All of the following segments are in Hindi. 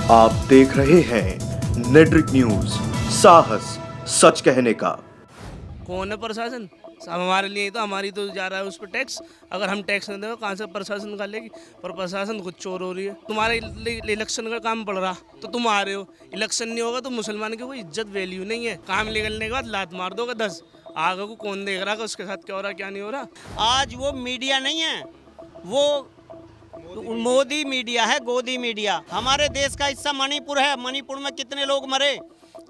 आप देख रहे हैं नेट्रिक न्यूज, साहस सच कहने का। कौन है प्रशासन? सब हमारे लिए ही तो, हमारी तो जा रहा है उस पर टैक्स। अगर हम टैक्स नहीं देंगे कहाँ से प्रशासन का लेगी? पर प्रशासन खुद चोर हो रही है। तुम्हारे इलेक्शन का काम पड़ रहा तो तुम आ रहे हो, इलेक्शन नहीं होगा तो मुसलमान की कोई इज्जत वैल्यू नहीं है। काम निकलने के बाद लात मार दोगे 10, आगे को कौन देख रहा है उसके साथ क्या हो रहा क्या नहीं हो रहा। आज वो मीडिया नहीं है, वो मोदी मीडिया है, गोदी मीडिया। हमारे देश का हिस्सा मणिपुर है। मणिपुर में कितने लोग मरे,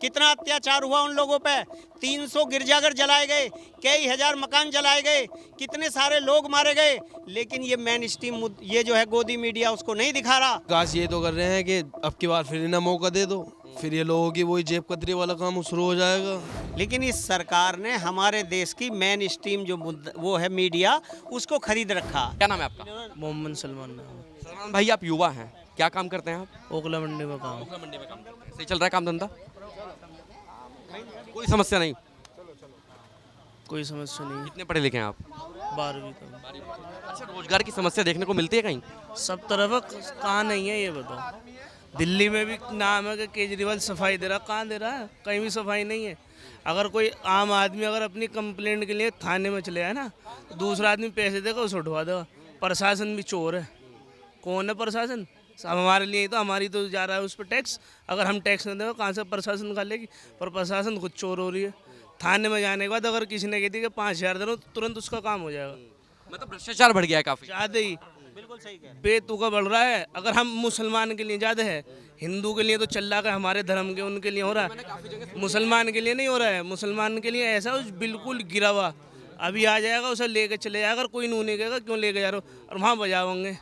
कितना अत्याचार हुआ उन लोगों पे। 300 गिरजाघर जलाए गए, कई हजार मकान जलाए गए, कितने सारे लोग मारे गए। लेकिन ये मेन स्ट्रीम ये जो है गोदी मीडिया उसको नहीं दिखा रहा। विकास ये तो कर रहे हैं कि अब की बार फिर इन्हें मौका दे दो, फिर ये लोगों की वही जेब कतरी वाला काम शुरू हो जाएगा। लेकिन इस सरकार ने हमारे देश की मेन स्ट्रीम जो वो है मीडिया, उसको खरीद रखा। क्या नाम है आपका? मोहम्मद सलमान सलमान भाई, आप युवा हैं, क्या काम करते हैं आप? ओखला मंडी में काम। मंडी में काम करते हैं। सही चल रहा है काम धंधा? कोई समस्या नहीं? कोई समस्या नहीं। कितने पढ़े लिखे हैं आप? 12वीं का। अच्छा, रोजगार की समस्या देखने को मिलती है कहीं? सब तरफ कहाँ नहीं है ये बताओ। दिल्ली में भी नाम है कि केजरीवाल सफाई दे रहा, कहाँ दे रहा है? कहीं भी सफाई नहीं है। अगर कोई आम आदमी अगर अपनी कंप्लेंट के लिए थाने में चले आए ना, तो दूसरा आदमी पैसे देगा उसे उठवा देगा। प्रशासन भी चोर है। कौन है प्रशासन? सब हमारे लिए ही तो, हमारी तो जा रहा है उस पर टैक्स। अगर हम टैक्स नहीं देंगे कहाँ से प्रशासन का लेगी? पर प्रशासन खुद चोर हो रही है। थाने में जाने के बाद अगर किसी ने कह दी कि 5,000 दे दो, तुरंत उसका काम हो जाएगा। मतलब भ्रष्टाचार बढ़ गया है काफी। ज़्यादा ही बिल्कुल सही कह रहे हैं। बेतुका बढ़ रहा है। अगर हम मुसलमान के लिए ज़्यादा है, हिंदू के लिए तो चल रहा है, हमारे धर्म के उनके लिए हो रहा है, मुसलमान के लिए नहीं हो रहा है। मुसलमान के लिए ऐसा बिल्कुल गिरा हुआ अभी आ जाएगा, उसे लेके चले जाएगा। अगर कोई नू नहीं कहेगा क्यों लेके जा रहे हो, और वहाँ बजाओगे।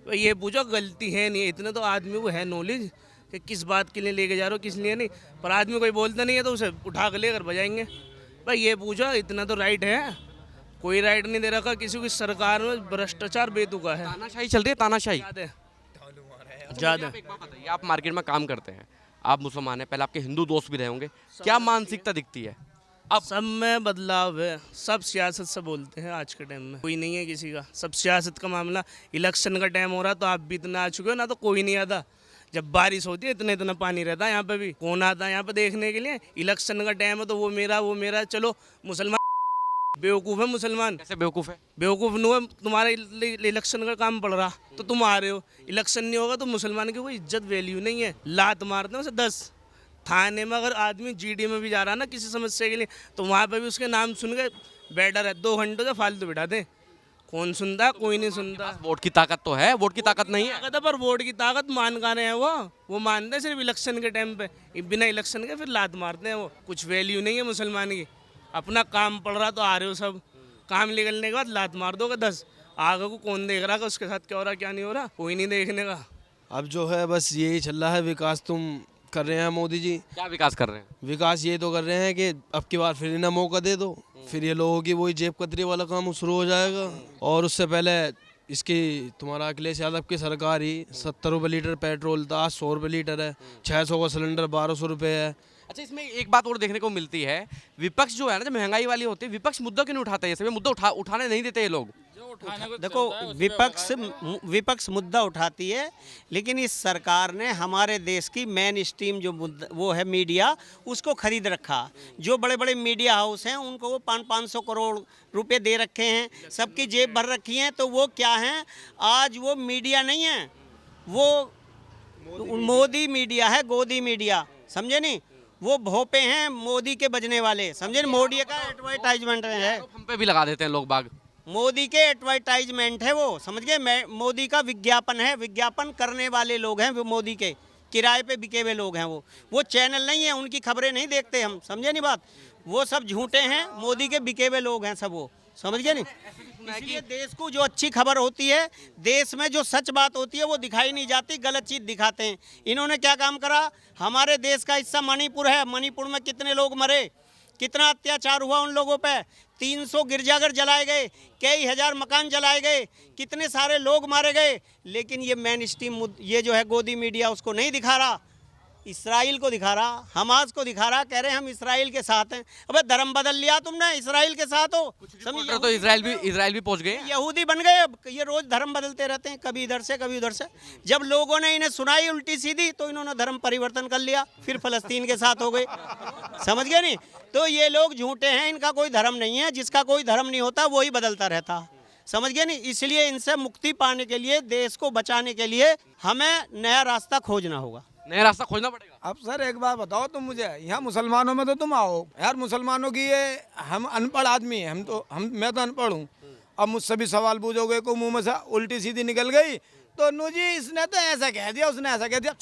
तो ये पूछो गलती है नहीं, इतने तो आदमी को है नॉलेज कि किस बात के लिए लेके जा रहे हो, किस लिए नहीं। पर आदमी कोई बोलता नहीं है तो उसे उठा कर लेकर बजाएंगे। भाई ये पूछो, इतना तो राइट है? कोई राइट नहीं दे रखा किसी की। सरकार में भ्रष्टाचार बेतुका है, तानाशाही चल रही है, तानाशाही ज़्यादा। एक बात बताइए, आप मार्केट में काम करते हैं, आप मुसलमान हैं, पहले आपके हिंदू दोस्त भी रहे होंगे, क्या मानसिकता दिखती है अब? सब में बदलाव है। सब सियासत से बोलते हैं आज के टाइम में, कोई नहीं है किसी का। सब सियासत का मामला। इलेक्शन का टाइम हो रहा तो आप भी इतना आ चुके हो ना, तो कोई नहीं आता। जब बारिश होती है इतना इतना पानी रहता है यहाँ पे भी। कौन आता है यहाँ पे देखने के लिए? इलेक्शन का टाइम है तो वो मेरा। चलो मुसलमान बेवकूफ़ है। मुसलमान कैसे बेवकूफ़ है? बेवकूफ़ नहीं है। तुम्हारे इलेक्शन का काम पड़ रहा तो तुम आ रहे हो, इलेक्शन नहीं होगा तो मुसलमान की कोई इज्जत वैल्यू नहीं है। लात मारते हैं उसे 10। थाने में अगर आदमी जीडी में भी जा रहा है ना किसी समस्या के लिए, तो वहाँ पे भी उसके नाम सुन के बैठा है 2 घंटों से फालतू बिठा दें। कौन सुनता? कोई नहीं सुनता। वोट की ताकत तो है, वोट की ताकत नहीं है। ताकत है, पर वोट की ताकत मान का रहे हैं वो मानते हैं सिर्फ इलेक्शन के टाइम पे। बिना इलेक्शन के फिर लात मारते हैं वो। कुछ वैल्यू नहीं है मुसलमान की। अपना काम पड़ रहा तो आ रहे हो सब, काम निकलने के बाद लात मार दोगे 10, आगे को कौन देख रहा है उसके साथ क्या हो रहा क्या नहीं हो रहा? कोई नहीं देखने का। अब जो है बस यही चल रहा है। विकास तुम कर रहे हैं मोदी जी। क्या विकास कर रहे हैं? विकास ये तो कर रहे हैं कि अब की बार फिर इन्हें मौका दे दो, फिर ये लोगों की वही जेब कतरी वाला काम शुरू हो जाएगा। और उससे पहले इसकी तुम्हारा अखिलेश यादव की सरकार ही 70 रुपये लीटर पेट्रोल था, आज 100 रुपये लीटर है। 600 का सिलेंडर 1200 रुपये है। अच्छा, इसमें एक बात और देखने को मिलती है, विपक्ष जो है ना, जब महंगाई वाली होती है, विपक्ष मुद्दा क्यों नहीं उठाता है? ये सभी मुद्दा उठाने नहीं देते ये लोग। देखो, विपक्ष मुद्दा उठाती है, लेकिन इस सरकार ने हमारे देश की मेन स्ट्रीम जो वो है मीडिया, उसको खरीद रखा। जो बड़े बड़े मीडिया हाउस हैं उनको वो 500 करोड़ रुपए दे रखे हैं, सबकी जेब भर रखी हैं। तो वो क्या हैं? आज वो मीडिया नहीं है, वो मोदी मीडिया है, गोदी मीडिया। समझे नहीं? वो भोपे हैं मोदी के बजने वाले। समझे? मोदी का एडवर्टाइजमेंट है, हम पे भी लगा देते हैं लोग बाग। मोदी के एडवर्टाइजमेंट है वो। समझ गए? मोदी का विज्ञापन है, विज्ञापन करने वाले लोग हैं वो। मोदी के किराए पे बिके हुए लोग हैं वो चैनल नहीं है, उनकी खबरें नहीं देखते हम। समझे नहीं बात? वो सब झूठे हैं, मोदी के बिके हुए लोग हैं सब वो। समझ गए नहीं? इसलिए देश को जो अच्छी खबर होती है, देश में जो सच बात होती है वो दिखाई नहीं जाती, गलत चीज़ दिखाते हैं। इन्होंने क्या काम करा? हमारे देश का हिस्सा मणिपुर है। मणिपुर में कितने लोग मरे, कितना अत्याचार हुआ उन लोगों पे। 300 गिरजाघर जलाए गए, कई हजार मकान जलाए गए, कितने सारे लोग मारे गए। लेकिन ये मेन स्ट्रीम ये जो है गोदी मीडिया उसको नहीं दिखा रहा। इसराइल को दिखा रहा, हमास को दिखा रहा, कह रहे हम इसराइल के साथ हैं। अबे धर्म बदल लिया तुमने, इसराइल के साथ हो। रिपोर्टर तो इजराइल भी पहुंच गए। यहूदी बन गए। अब ये रोज धर्म बदलते रहते हैं, कभी इधर से कभी उधर से। जब लोगों ने इन्हें सुनाई उल्टी सीधी तो इन्होंने धर्म परिवर्तन कर लिया, फिर फलस्तीन के साथ हो गए। समझ गए नहीं? तो ये लोग झूठे हैं, इनका कोई धर्म नहीं है। जिसका कोई धर्म नहीं होता वही बदलता रहता। समझ गए नहीं? इसलिए इनसे मुक्ति पाने के लिए, देश को बचाने के लिए हमें नया रास्ता खोजना होगा। नया रास्ता खोजना पड़ेगा। अब सर एक बात बताओ तुम मुझे, यहाँ मुसलमानों में तो तुम आओ यार, मुसलमानों की ये हम अनपढ़ आदमी है, मैं तो अनपढ़ हूँ। अब मुझसे भी सवाल पूछोगे को मुंह में से उल्टी सीधी निकल गई तो नू जी इसने तो ऐसा कह दिया, उसने ऐसा कह दिया।